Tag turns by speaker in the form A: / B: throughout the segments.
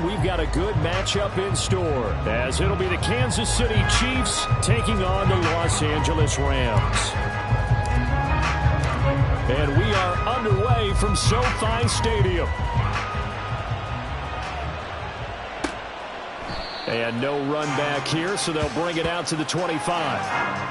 A: we've got a good matchup in store, as it'll be the Kansas City Chiefs taking on the Los Angeles Rams. And we are underway from SoFi Stadium. And no run back here, so they'll bring it out to the 25.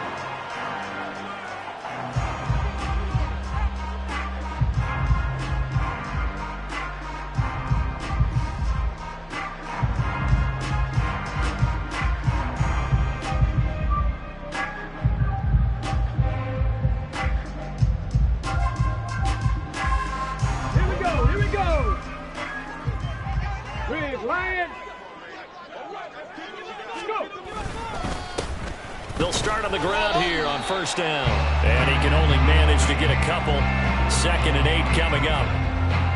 A: They'll start on the ground here on first down. And he can only manage to get a couple. 2nd and 8 coming up.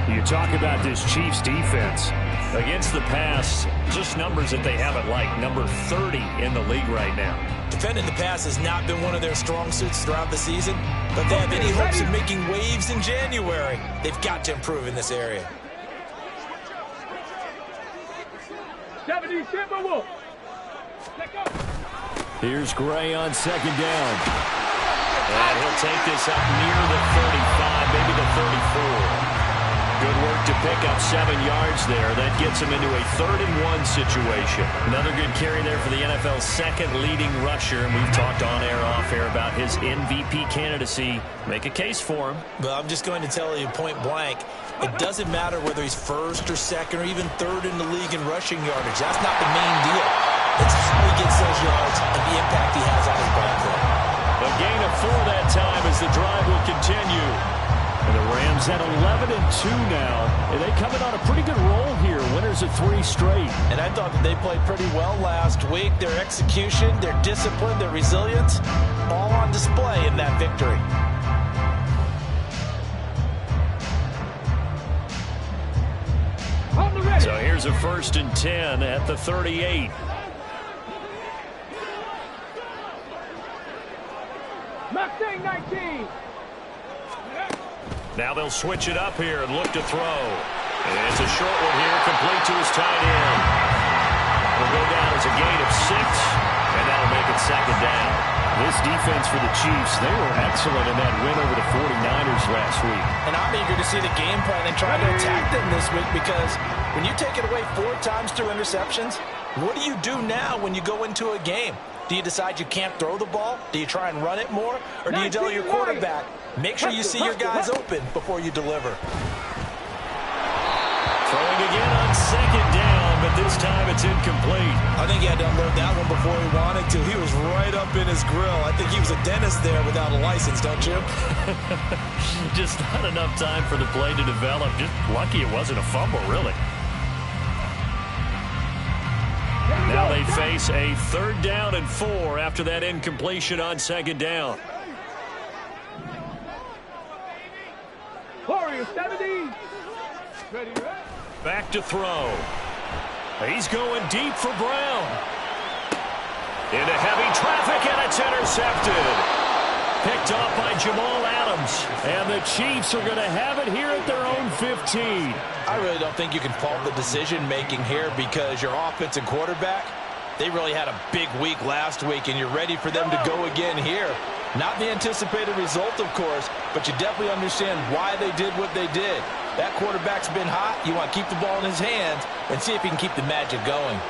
A: You talk about this Chiefs defense. Against the pass, just numbers that they haven't liked. Number 30 in the league right now.
B: Defending the pass has not been one of their strong suits throughout the season. But they have any hopes of making waves in January. They've got to improve in this area.
C: 70 Timberwolves.
A: Here's Gray on 2nd down. And he'll take this up near the 35, maybe the 34. Good work to pick up 7 yards there. That gets him into a 3rd and 1 situation. Another good carry there for the NFL's 2nd leading rusher. And we've talked on air, off air about his MVP candidacy. Make a case for him.
B: Well, I'm just going to tell you point blank. It doesn't matter whether he's 1st or 2nd or even 3rd in the league in rushing yardage. That's not the main deal. It's how he gets those yards and the impact he has on his ball play.
A: A gain of 4 that time as the drive will continue. And the Rams at 11-2 now. And they come in on a pretty good roll here. Winners of 3 straight.
B: And I thought that they played pretty well last week. Their execution, their discipline, their resilience, all on display in that victory.
A: So here's a 1st and 10 at the 38.
C: Mustang 19.
A: Now they'll switch it up here and look to throw. And it's a short one here, complete to his tight end. Will go down as a gain of 6, and that'll make it 2nd down. This defense for the Chiefs, they were excellent in that win over the 49ers last week.
B: And I'm eager to see the game plan and try to attack them this week, because when you take it away 4 times through interceptions, what do you do now when you go into a game? Do you decide you can't throw the ball? Do you try and run it more? Or do you tell your quarterback, make sure you see your guys open before you deliver?
A: Throwing again on 2nd down, but this time it's incomplete.
B: I think he had to unload that one before he wanted to. He was right up in his grill. I think he was a dentist there without a license, don't you?
A: Just not enough time for the play to develop. Just lucky it wasn't a fumble, really. Now they face a 3rd down and 4 after that incompletion on 2nd down.
C: Warrior 70. Ready.
A: Back to throw. He's going deep for Brown. Into heavy traffic, and it's intercepted. Picked off by Jamal Adams. And the Chiefs are going to have it here at their own 15.
B: I really don't think you can fault the decision-making here, because your offense and quarterback, they really had a big week last week, and you're ready for them to go again here. Not the anticipated result, of course, but you definitely understand why they did what they did. That quarterback's been hot. You want to keep the ball in his hands and see if he can keep the magic going.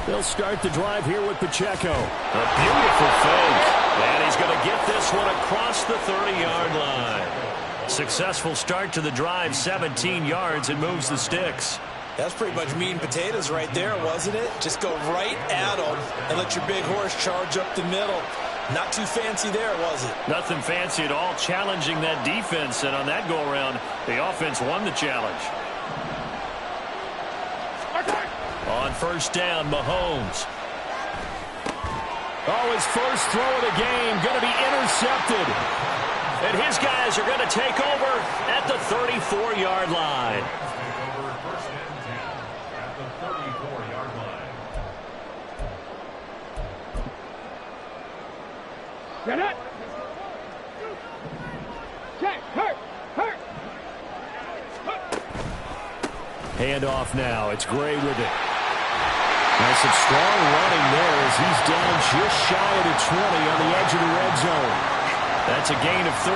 A: They'll start the drive here with Pacheco. A beautiful fake. And he's going to get this one across the 30-yard line. Successful start to the drive, 17 yards, and moves the sticks.
B: That's pretty much meat and potatoes right there, wasn't it? Just go right at them and let your big horse charge up the middle. Not too fancy there, was it?
A: Nothing fancy at all, challenging that defense. And on that go-around, the offense won the challenge. On first down, Mahomes. Oh, his first throw of the game going to be intercepted. And his guys are going to take over at the 34-yard line.
C: Get it. Check. Hurt.
A: Handoff now. It's Gray with it. Now some strong running there as he's down just shy of the 20 on the edge of the red zone. That's a gain of 13,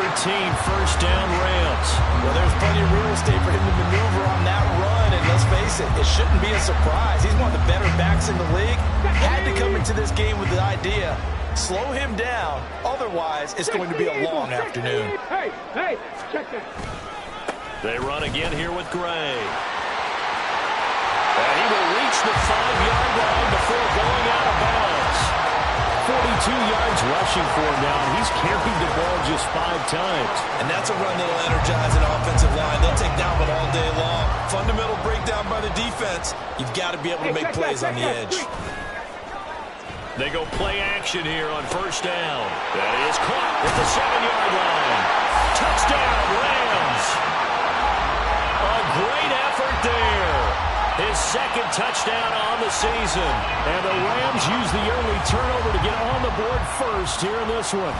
A: first down Rams.
B: Well, there's plenty of real estate for him to maneuver on that run, and let's face it, it shouldn't be a surprise. He's one of the better backs in the league. Had to come into this game with the idea, slow him down, otherwise it's going to be a long afternoon.
C: Hey, check that.
A: They run again here with Gray. And he will reach the 5-yard line before going out of bounds. 42 yards rushing for him now. He's carried the ball just 5 times.
B: And that's a run that'll energize an offensive line. They'll take down one all day long. Fundamental breakdown by the defense. You've got to be able to make plays on the edge.
A: They go play action here on first down. That is caught at the 7-yard line. Touchdown, Rams. A great effort there. His second touchdown on the season. And the Rams use the early turnover to get on the board first here in this one.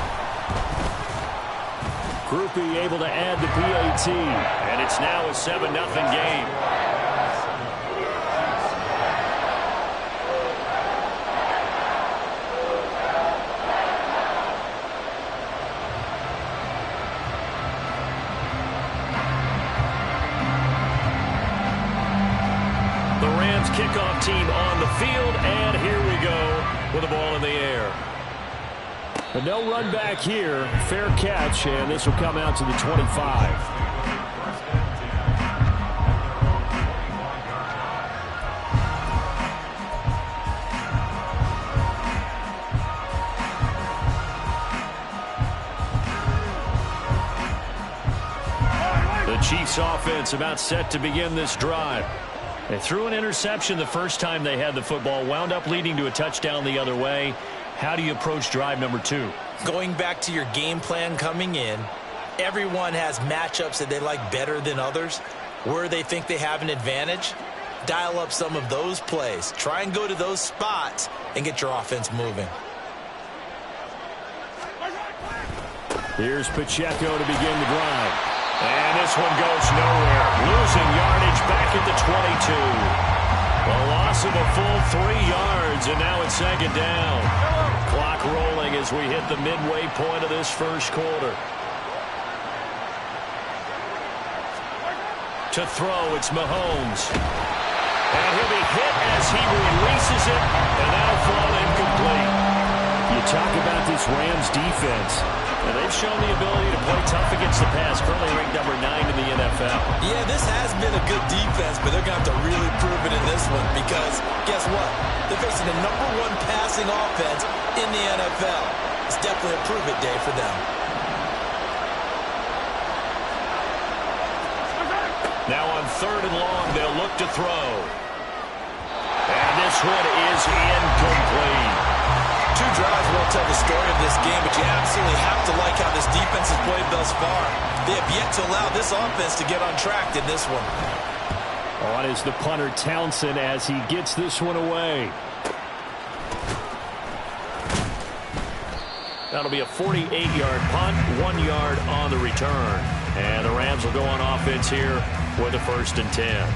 A: Groupie able to add the PAT. And it's now a 7-0 game. Kickoff team on the field, and here we go with the ball in the air. But no run back here. Fair catch, and this will come out to the 25. The Chiefs offense about set to begin this drive. They threw an interception the first time they had the football, wound up leading to a touchdown the other way. How do you approach drive number 2?
B: Going back to your game plan coming in, everyone has matchups that they like better than others. Where they think they have an advantage, dial up some of those plays. Try and go to those spots and get your offense moving.
A: Here's Pacheco to begin the drive. And this one goes nowhere. Losing yardage back at the 22. A loss of a full 3 yards, and now it's second down. Clock rolling as we hit the midway point of this first quarter. To throw, it's Mahomes. And he'll be hit as he releases it, and that'll fall incomplete. You talk about this Rams defense. And they've shown the ability to play tough against the pass, currently ranked number 9 in the NFL.
B: Yeah, this has been a good defense, but they're going to have to really prove it in this one because, guess what? They're facing the #1 passing offense in the NFL. It's definitely a prove-it day for them.
A: Now on 3rd and long, they'll look to throw. And this one is incomplete.
B: 2 drives won't tell the story of this game, but you absolutely have to like how this defense has played thus far. They have yet to allow this offense to get on track in this one.
A: On is the punter Townsend as he gets this one away. That'll be a 48-yard punt, 1 yard on the return. And the Rams will go on offense here with a 1st and 10.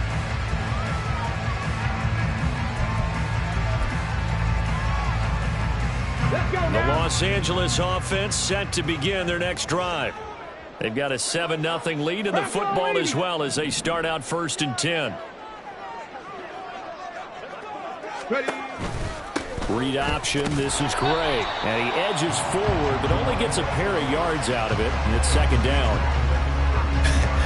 A: The Los Angeles offense set to begin their next drive. They've got a 7-0 lead in the football as well as they start out 1st and 10. Read option. This is Gray. And he edges forward but only gets a pair of yards out of it. And it's second down.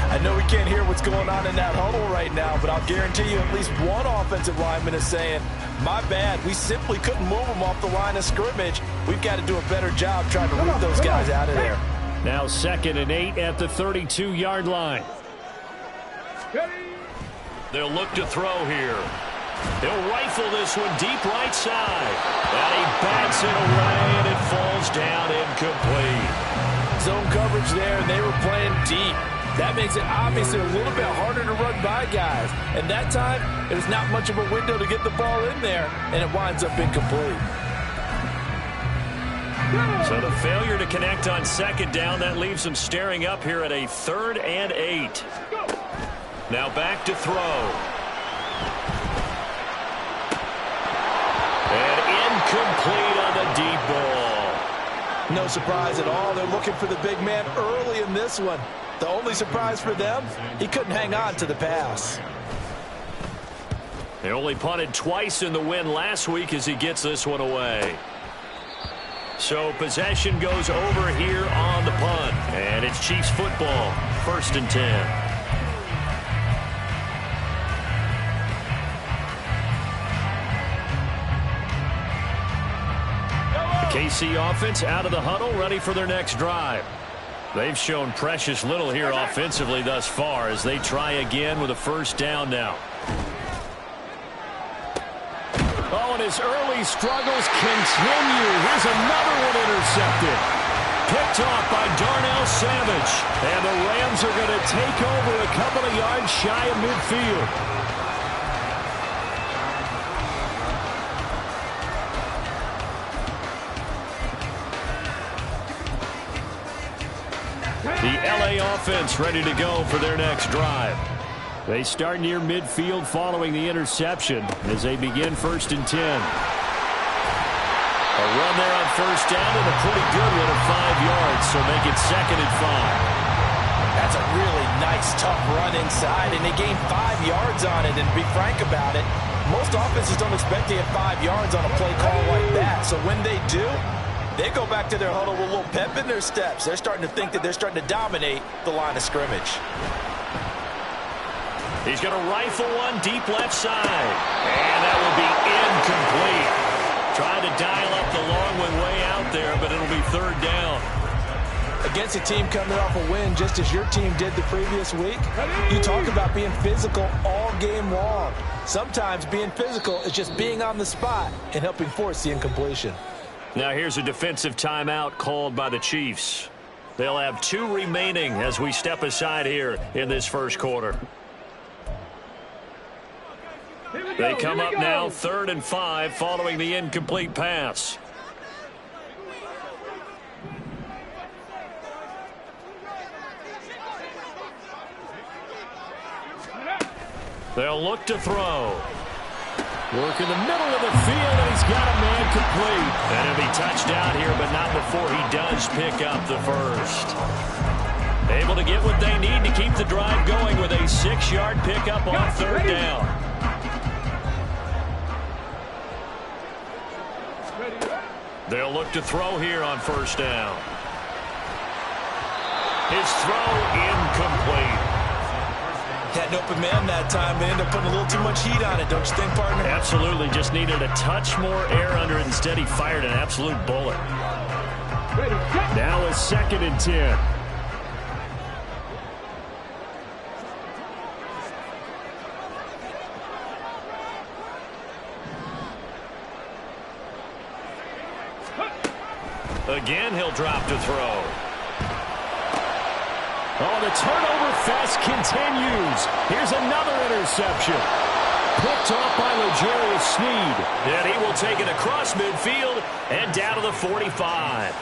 B: I know we can't hear what's going on in that huddle right now, but I'll guarantee you at least one offensive lineman is saying, my bad, we simply couldn't move them off the line of scrimmage. We've got to do a better job trying to root those guys out of there.
A: Now 2nd and 8 at the 32-yard line. They'll look to throw here. They'll rifle this one deep right side. And he bats it away, and it falls down incomplete.
B: Zone coverage there, and they were playing deep. That makes it obviously a little bit harder to run by guys. And that time, there's not much of a window to get the ball in there, and it winds up incomplete.
A: So the failure to connect on 2nd down, that leaves them staring up here at a 3rd and 8. Now back to throw. And incomplete on the deep ball.
B: No surprise at all. They're looking for the big man early in this one. The only surprise for them, he couldn't hang on to the pass.
A: They only punted twice in the win last week as he gets this one away. So possession goes over here on the punt. And it's Chiefs football, 1st and 10. KC offense out of the huddle, ready for their next drive. They've shown precious little here offensively thus far as they try again with a 1st down now. Oh, and his early struggles continue. Here's another one intercepted. Picked off by Darnell Savage. And the Rams are going to take over a couple of yards shy of midfield. The LA offense ready to go for their next drive. They start near midfield following the interception as they begin 1st and 10. A run there on 1st down and a pretty good one of 5 yards, so make it 2nd and 5.
B: That's a really nice, tough run inside, and they gained 5 yards on it. And to be frank about it, most offenses don't expect to get 5 yards on a play call like that. So when they do, they go back to their huddle with a little pep in their steps. They're starting to think that they're starting to dominate the line of scrimmage.
A: He's going to rifle one deep left side. And that will be incomplete. Trying to dial up the long one way out there, but it'll be 3rd down.
B: Against a team coming off a win just as your team did the previous week, you talk about being physical all game long. Sometimes being physical is just being on the spot and helping force the incompletion.
A: Now here's a defensive timeout called by the Chiefs. They'll have 2 remaining as we step aside here in this 1st quarter. They come up now 3rd and 5 following the incomplete pass. They'll look to throw. Work in the middle of the field, and he's got a man complete. And he'll be touched out here, but not before he does pick up the 1st. Able to get what they need to keep the drive going with a 6-yard pickup on 3rd down. They'll look to throw here on 1st down. His throw incomplete.
B: Had an open man that time. They ended up putting a little too much heat on it, don't you think, partner?
A: Absolutely. Just needed a touch more air under it. Instead, he fired an absolute bullet. Now a 2nd and 10. Again, he'll drop to throw. Oh, the turnover fest continues. Here's another interception. Picked off by L'Jarius Sneed. And he will take it across midfield and down to the 45.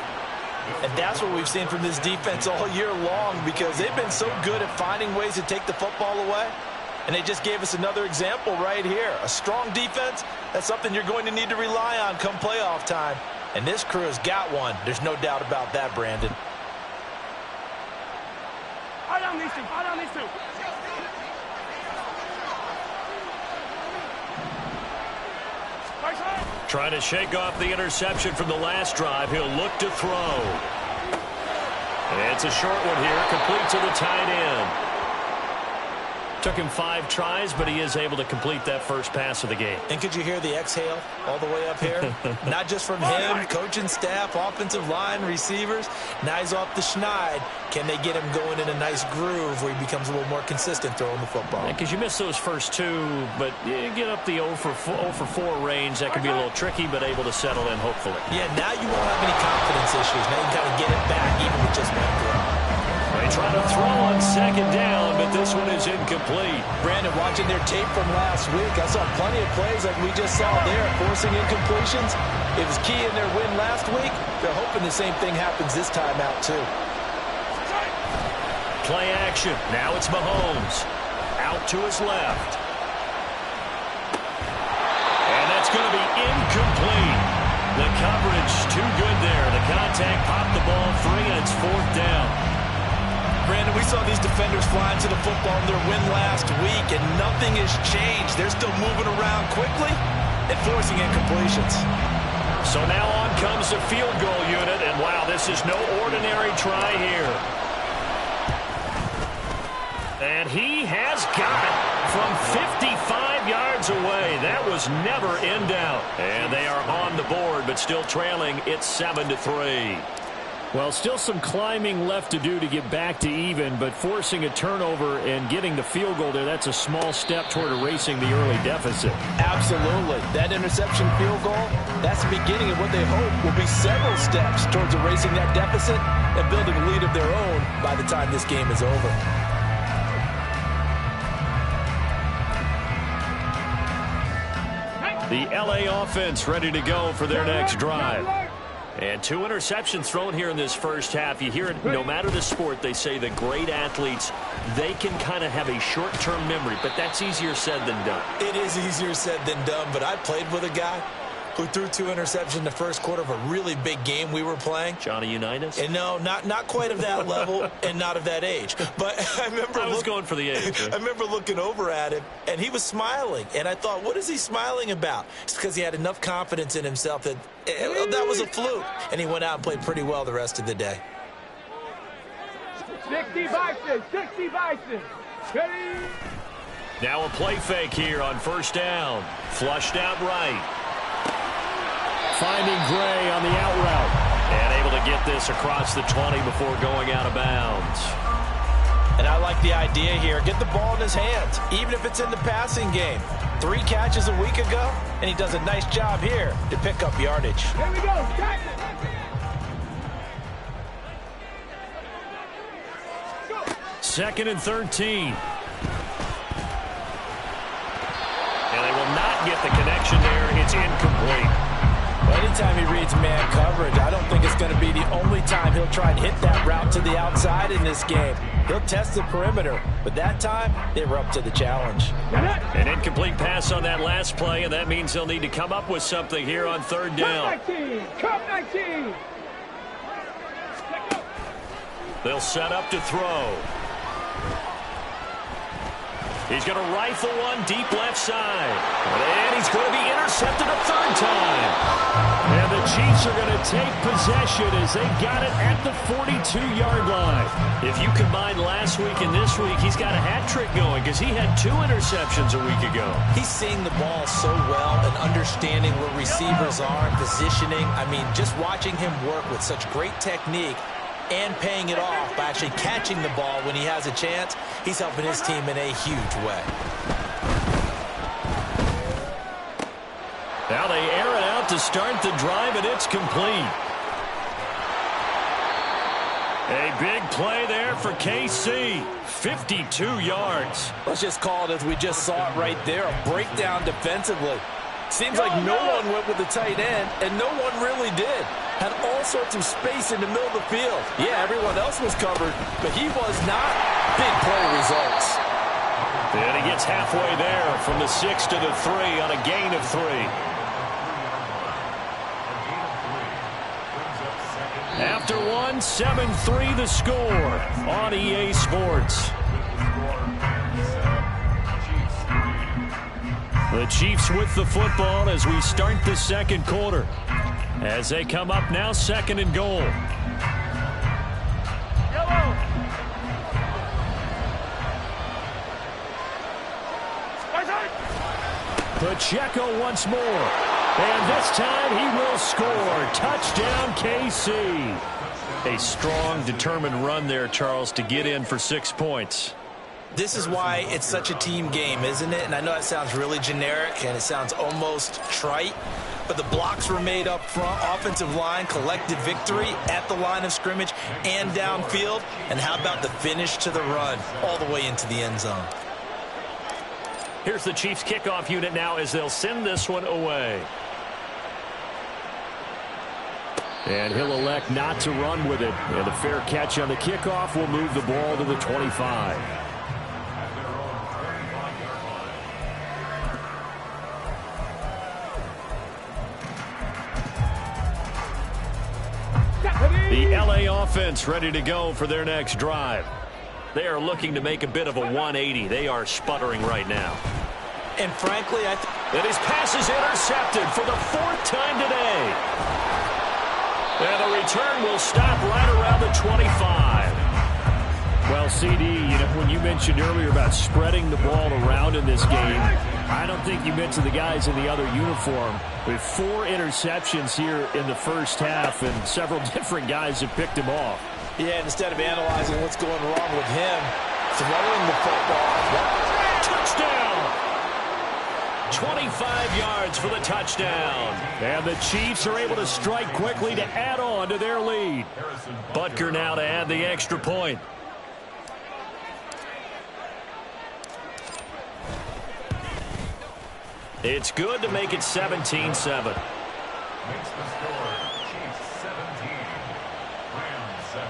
B: And that's what we've seen from this defense all year long, because they've been so good at finding ways to take the football away. And they just gave us another example right here. A strong defense, that's something you're going to need to rely on come playoff time. And this crew has got one. There's no doubt about that, Brandon.
C: Fire down these two. Fire down these two.
A: Trying to shake off the interception from the last drive. He'll look to throw. It's a short one here, complete to the tight end. Took him 5 tries, but he is able to complete that first pass of the game.
B: And could you hear the exhale all the way up here? Not just from him, coaching staff, offensive line, receivers. Now he's off the schneid. Can they get him going in a nice groove where he becomes a little more consistent throwing the football?
A: Because you miss those first 2, but you get up the 0 for 4 range. That can be a little tricky, but able to settle in, hopefully.
B: Yeah, now you won't have any confidence issues. Now you can kind of get it back, even with just one throw.
A: They try to throw on 2nd down, but this one is incomplete.
B: Brandon, watching their tape from last week, I saw plenty of plays like we just saw there, forcing incompletions. It was key in their win last week. They're hoping the same thing happens this time out, too.
A: Play action. Now it's Mahomes. Out to his left. That's going to be incomplete. The coverage too good there. The contact popped the ball free, and it's 4th down.
B: Brandon, we saw these defenders flying to the football in their win last week, and nothing has changed. They're still moving around quickly and forcing incompletions.
A: So now on comes the field goal unit, and wow, this is no ordinary try here. And he has got it from 55 yards away. That was never in doubt. And they are on the board, but still trailing. It's 7-3. Well, still some climbing left to do to get back to even, but forcing a turnover and getting the field goal there, that's a small step toward erasing the early deficit.
B: Absolutely. That interception field goal, that's the beginning of what they hope will be several steps towards erasing that deficit and building a lead of their own by the time this game is over.
A: The LA offense ready to go for their next drive. And 2 interceptions thrown here in this first half. You hear it no matter the sport. They say the great athletes, they can kind of have a short-term memory, but that's easier said than done.
B: It is easier said than done, but I played with a guy who threw 2 interceptions in the first quarter of a really big game we were playing.
A: Johnny Unitas?
B: And no, not quite of that level and not of that age. But I remember
A: I was going for the age. Right?
B: I remember looking over at him, and he was smiling. And I thought, what is he smiling about? It's because he had enough confidence in himself that that was a fluke. And he went out and played pretty well the rest of the day.
C: 60 Bison, 60 Bison. Ready?
A: Now a play fake here on 1st down. Flushed out right. Finding Gray on the out route. And able to get this across the 20 before going out of bounds.
B: And I like the idea here. Get the ball in his hands, even if it's in the passing game. 3 catches a week ago, and he does a nice job here to pick up yardage.
C: Here we go. Check.
A: 2nd and 13. And they will not get the connection there. It's incomplete.
B: Well, anytime he reads man coverage, I don't think it's going to be the only time he'll try and hit that route to the outside in this game. He'll test the perimeter, but that time, they were up to the challenge.
A: An incomplete pass on that last play, and that means they'll need to come up with something here on 3rd down.
C: Cup 19.
A: They'll set up to throw. He's going to rifle one deep left side. And he's going to be intercepted a 3rd time. And the Chiefs are going to take possession as they got it at the 42-yard line. If you combine last week and this week, he's got a hat trick going because he had 2 interceptions a week ago.
B: He's seeing the ball so well and understanding where receivers are and positioning. I mean, just watching him work with such great technique and paying it off by actually catching the ball when he has a chance, he's helping his team in a huge way.
A: Now they air it out to start the drive, and it's complete. A big play there for KC. 52 yards.
B: Let's just call it as we just saw it right there, a breakdown defensively. Seems like no one went with the tight end, and no one really did. Had all sorts of space in the middle of the field. Yeah, everyone else was covered, but he was not. Big play results.
A: And he gets halfway there from the 6 to the 3 on a gain of 3. After 1, 7-3 the score on EA Sports. The Chiefs with the football as we start the 2nd quarter. As they come up now, 2nd and goal.
C: Yellow.
A: Pacheco once more. And this time he will score. Touchdown, KC. A strong, determined run there, Charles, to get in for 6 points.
B: This is why it's such a team game, isn't it? And I know it sounds really generic and it sounds almost trite, but the blocks were made up front. Offensive line collected victory at the line of scrimmage and downfield. And how about the finish to the run all the way into the end zone?
A: Here's the Chiefs kickoff unit now as they'll send this one away. And he'll elect not to run with it. And a fair catch on the kickoff will move the ball to the 25. offense ready to go for their next drive. They are looking to make a bit of a 180. They are sputtering right now.
B: And frankly,
A: and his pass is intercepted for the 4th time today. And the return will stop right around the 25.
D: Well, CD, when you mentioned earlier about spreading the ball around in this game, I don't think you mentioned the guys in the other uniform. With 4 interceptions here in the first half, and several different guys have picked him off.
B: Yeah, instead of analyzing what's going wrong with him, throwing the football.
A: Touchdown! 25 yards for the touchdown.
D: And the Chiefs are able to strike quickly to add on to their lead.
A: Butker now to add the extra point. It's good to make it 17-7.
E: Makes the score, Chiefs 17, Rams 7.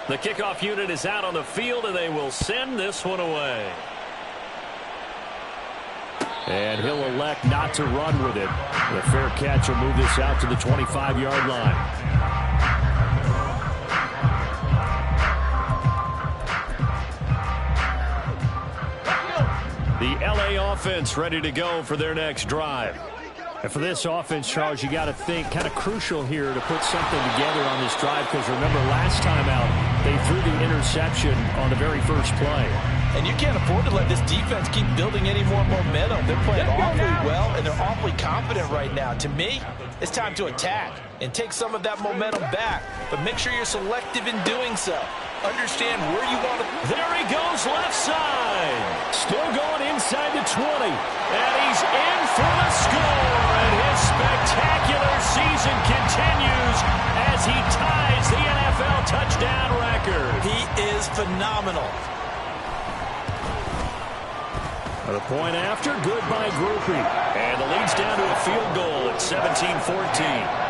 A: The kickoff unit is out on the field, and they will send this one away.
D: And he'll elect not to run with it. The fair catch will move this out to the 25-yard line.
A: The LA offense ready to go for their next drive.
D: And for this offense, Charles, you got to think kind of crucial here to put something together on this drive, because remember last time out they threw the interception on the very first play.
B: And you can't afford to let this defense keep building any more momentum. They're playing awfully well, and they're awfully confident right now. To me, it's time to attack and take some of that momentum back, but make sure you're selective in doing so. Understand where you want to.
A: There he goes, left side. Still going inside the 20. And he's in for the score. And his spectacular season continues as he ties the NFL touchdown record.
B: He is phenomenal.
A: The point after, good by Groupie. And the lead's down to a field goal at 17-14.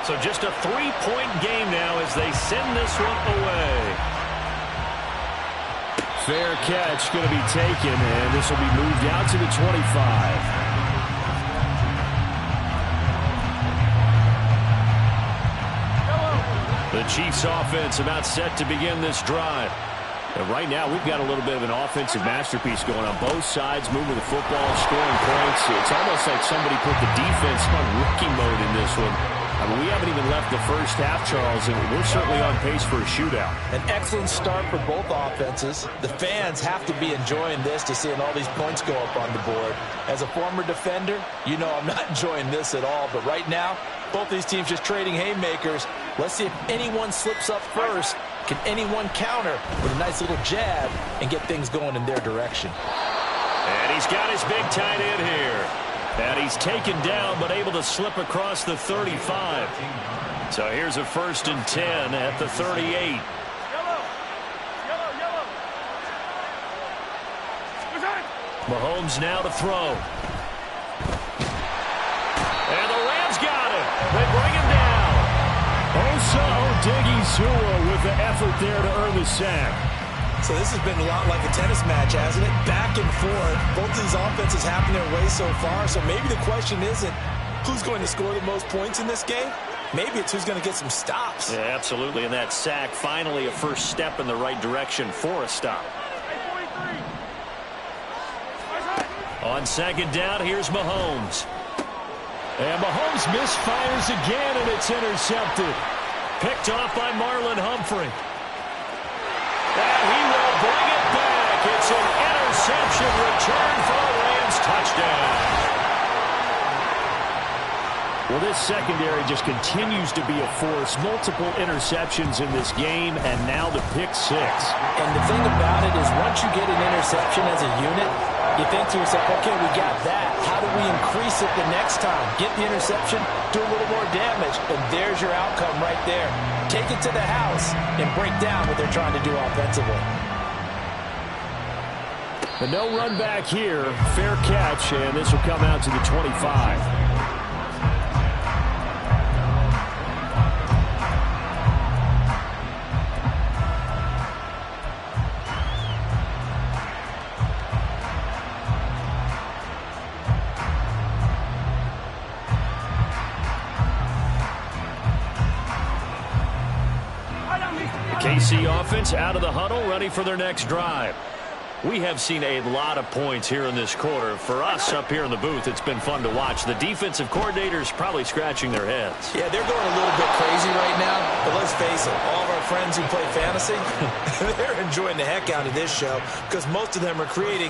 A: So just a 3-point game now as they send this one away.
D: Fair catch going to be taken, and this will be moved out to the 25.
A: The Chiefs offense about set to begin this drive.
D: And right now, we've got a little bit of an offensive masterpiece going on. Both sides moving the football, scoring points. It's almost like somebody put the defense on rookie mode in this one. I mean, we haven't even left the first half, Charles, and we're certainly on pace for a shootout.
B: An excellent start for both offenses. The fans have to be enjoying this to seeing all these points go up on the board. As a former defender, you know I'm not enjoying this at all. But right now, both these teams just trading haymakers. Let's see if anyone slips up first. Can anyone counter with a nice little jab and get things going in their direction?
A: And he's got his big tight end here. And he's taken down but able to slip across the 35. So here's a 1st and 10 at the 38. Mahomes now to throw. And the Rams got it. They bring him down.
D: Osa Odighizuwa with the effort there to earn the sack.
B: So this has been a lot like a tennis match, hasn't it? Back and forth. Both of these offenses having their way so far. So maybe the question isn't who's going to score the most points in this game. Maybe it's who's going to get some stops.
A: Yeah, absolutely. And that sack, finally a first step in the right direction for a stop. On 2nd down, here's Mahomes.
D: And Mahomes misfires again, and it's intercepted.
A: Picked off by Marlon Humphrey. And he will bring it back. It's an interception return for a Rams touchdown.
D: Well, this secondary just continues to be a force. Multiple interceptions in this game, and now the pick 6.
B: And the thing about it is once you get an interception as a unit, you think to yourself, okay, we got that. How do we increase it the next time? Get the interception, do a little more damage, and there's your outcome right there. Take it to the house and break down what they're trying to do offensively.
D: The no run back here. Fair catch, and this will come out to the 25. KC offense out of the huddle, ready for their next drive. We have seen a lot of points here in this quarter. For us up here in the booth, it's been fun to watch. The defensive coordinators probably scratching their heads.
B: Yeah, they're going a little bit crazy right now, but let's face it, all of our friends who play fantasy, they're enjoying the heck out of this show because most of them are creating